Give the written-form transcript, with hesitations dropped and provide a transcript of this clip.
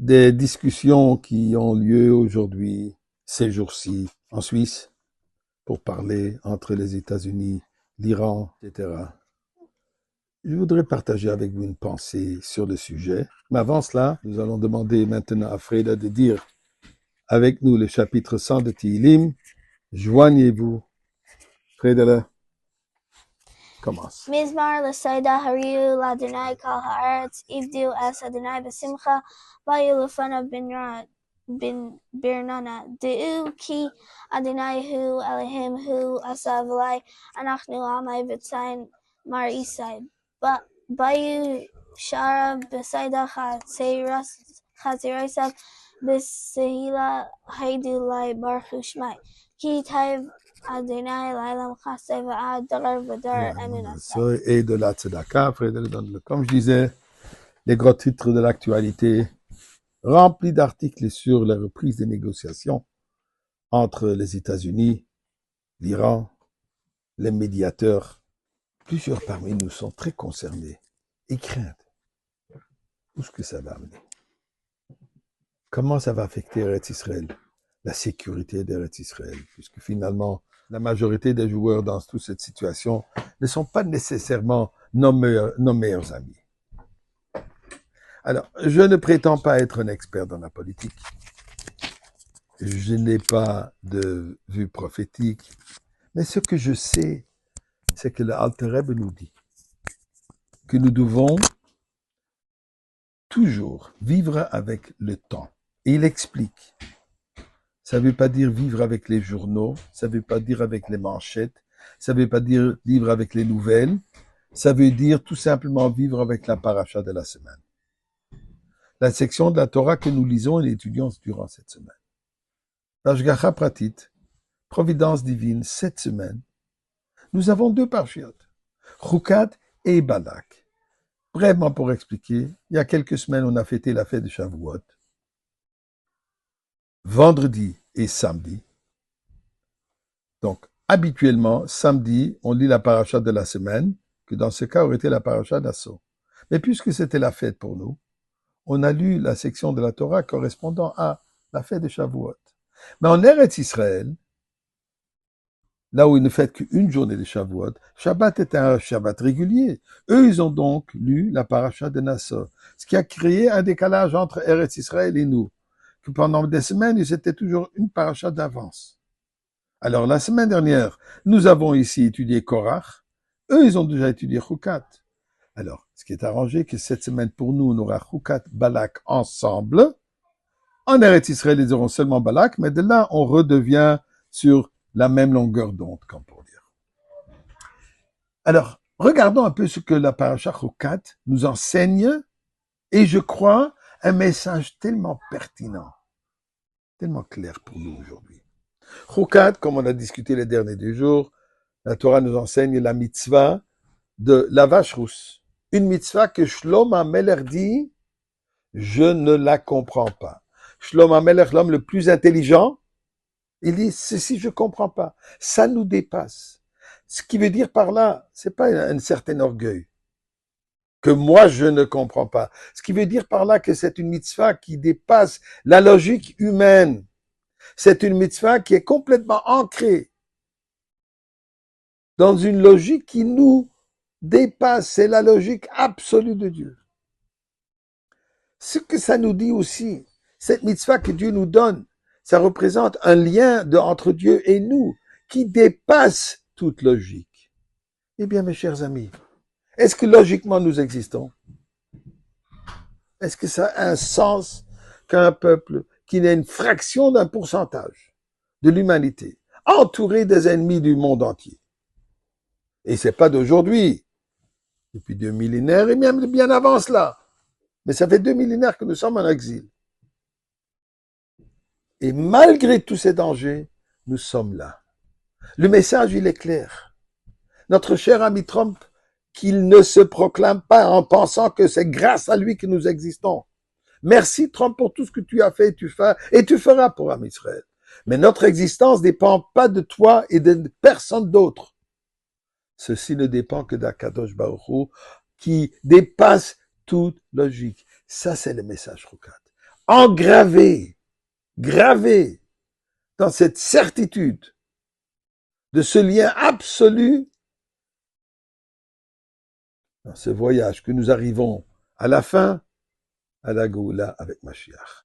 des discussions qui ont lieu aujourd'hui, ces jours-ci, en Suisse, pour parler entre les États-Unis, l'Iran, etc. Je voudrais partager avec vous une pensée sur le sujet. Mais avant cela, nous allons demander maintenant à Freda de dire avec nous le chapitre 100 de Tehillim. Joignez-vous. Freda, commence. Mizmar l'Sayda Hariu l'Adonai Kal Haaretz Ivdu Es Adonai B'Simcha Bayu Lefanav bin Birnana De'u Ki Adonai Hu Elohim Hu Asa V'lai Anachnu Amai V'tzayin Mar Isai Bayu Shara B'Sayda Chatzirasav B'Sehila Haidu Lai Baruch Shmai Ki Taiv Adonai Lailam Chasei V'ad Dar V'dar Emin Asai. Et de la tzedaka, comme je disais, les gros titres de l'actualité, remplis d'articles sur la reprise des négociations entre les États-Unis, l'Iran, les médiateurs. Plusieurs parmi nous sont très concernés et craignent où est-ce que ça va amener. Comment ça va affecter Eretz Israël, la sécurité d'Eretz Israël, puisque finalement, la majorité des joueurs dans toute cette situation ne sont pas nécessairement nos meilleurs amis. Alors, je ne prétends pas être un expert dans la politique. Je n'ai pas de vue prophétique. Mais ce que je sais, c'est que le Alter Rebbe nous dit que nous devons toujours vivre avec le temps. Et il explique. Ça ne veut pas dire vivre avec les journaux, ça ne veut pas dire avec les manchettes, ça ne veut pas dire vivre avec les nouvelles, ça veut dire tout simplement vivre avec la paracha de la semaine. La section de la Torah que nous lisons et étudions durant cette semaine. L'Ashgacha Pratit, providence divine, cette semaine, nous avons deux parshiot, Chukat et Balak. Brièvement pour expliquer, il y a quelques semaines, on a fêté la fête de Shavuot. Vendredi et samedi. Donc, habituellement, samedi, on lit la paracha de la semaine, que dans ce cas aurait été la paracha d'Asso. Mais puisque c'était la fête pour nous, on a lu la section de la Torah correspondant à la fête de Shavuot. Mais en Eretz Israël, là où ils ne fêtent qu'une journée de Shavuot, Shabbat est un Shabbat régulier. Eux, ils ont donc lu la paracha de Nassau, ce qui a créé un décalage entre Eretz Israël et nous. Que pendant des semaines, ils étaient toujours une paracha d'avance. Alors, la semaine dernière, nous avons ici étudié Korach. Eux, ils ont déjà étudié Chukat. Alors, ce qui est arrangé, que cette semaine, pour nous, on aura Chukat, Balak ensemble. En Eretz Israël, ils auront seulement Balak, mais de là, on redevient sur la même longueur d'onde, comme pour dire. Alors, regardons un peu ce que la paracha Chukat nous enseigne, et je crois, un message tellement pertinent, tellement clair pour nous aujourd'hui. Chukat, comme on a discuté les derniers 2 jours, la Torah nous enseigne la mitzvah de la vache rousse. Une mitzvah que Shlomo HaMelech dit, je ne la comprends pas. Shlomo HaMelech, l'homme le plus intelligent, il dit, ceci je comprends pas. Ça nous dépasse. Ce qui veut dire par là, c'est pas un certain orgueil que moi je ne comprends pas. Ce qui veut dire par là que c'est une mitzvah qui dépasse la logique humaine. C'est une mitzvah qui est complètement ancrée dans une logique qui nous dépasse. C'est la logique absolue de Dieu. Ce que ça nous dit aussi, cette mitzvah que Dieu nous donne, ça représente un lien entre Dieu et nous qui dépasse toute logique. Eh bien, mes chers amis, est-ce que logiquement nous existons? Est-ce que ça a un sens qu'un peuple qui n'est une fraction d'un pourcentage de l'humanité, entouré des ennemis du monde entier? Et c'est pas d'aujourd'hui, depuis 2 millénaires et même bien avant cela. Mais ça fait 2 millénaires que nous sommes en exil. Et malgré tous ces dangers, nous sommes là. Le message, il est clair. Notre cher ami Trump, qu'il ne se proclame pas en pensant que c'est grâce à lui que nous existons. Merci Trump pour tout ce que tu as fait et tu feras pour Am Israël. Mais notre existence ne dépend pas de toi et de personne d'autre. Ceci ne dépend que d'Akadosh Baruch Hu, qui dépasse toute logique. Ça, c'est le message Chukat. engravé, gravé dans cette certitude de ce lien absolu dans ce voyage que nous arrivons à la fin, à la Goula avec Mashiach.